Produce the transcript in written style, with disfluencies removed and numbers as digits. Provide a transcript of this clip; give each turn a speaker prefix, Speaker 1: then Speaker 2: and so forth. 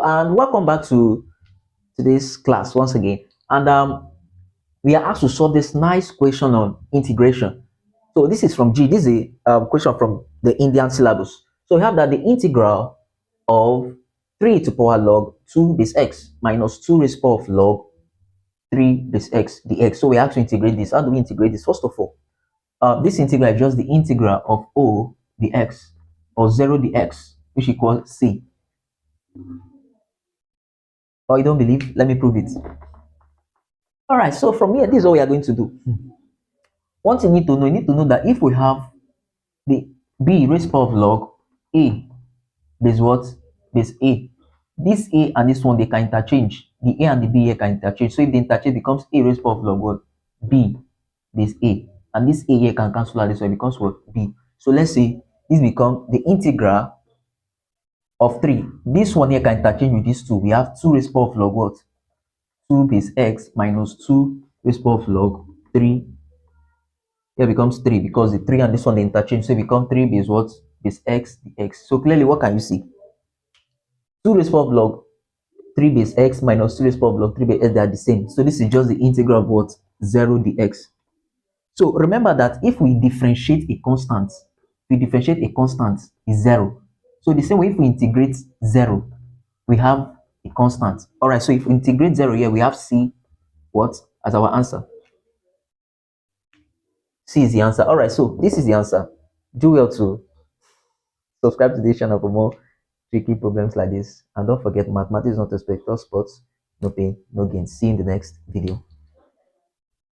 Speaker 1: And welcome back to today's class once again. And we are asked to solve this nice question on integration. So this is from G. This is a question from the Indian syllabus. So we have that the integral of 3 to power log 2 base x minus 2 raised power of log 3 base x dx. So we have to integrate this. How do we integrate this? First of all, this integral is just the integral of O dx or 0 dx, which equals c. Oh, you don't believe? Let me prove it. All right, so from here, this is what we are going to do. One thing you need to know that if we have the b raised power of log a base what? Base a. This a and this one, they can interchange. The a and the b here can interchange. So if the interchange becomes a raised power of log what? B base a. And this a here can cancel out this one, it becomes what? B. So let's say this becomes the integral of 3. This one here can interchange with this 2. We have 2 raised power of log what? 2 base x minus 2 raised power of log 3. Here becomes 3 because the 3 and this one they interchange. So it becomes 3 base what? Base x dx. So clearly, what can you see? 2 raised power of log 3 base x minus 2 raised power of log 3 base x, they are the same. So this is just the integral of what? 0 dx. So remember that if we differentiate a constant, is 0. So the same way, if we integrate 0, we have a constant. All right, so if we integrate 0 here, we have c what as our answer. C is the answer. All right, so this is the answer. Do well to subscribe to this channel for more tricky problems like this. And don't forget, mathematics is not a spectator sport. No pain, no gain. See you in the next video.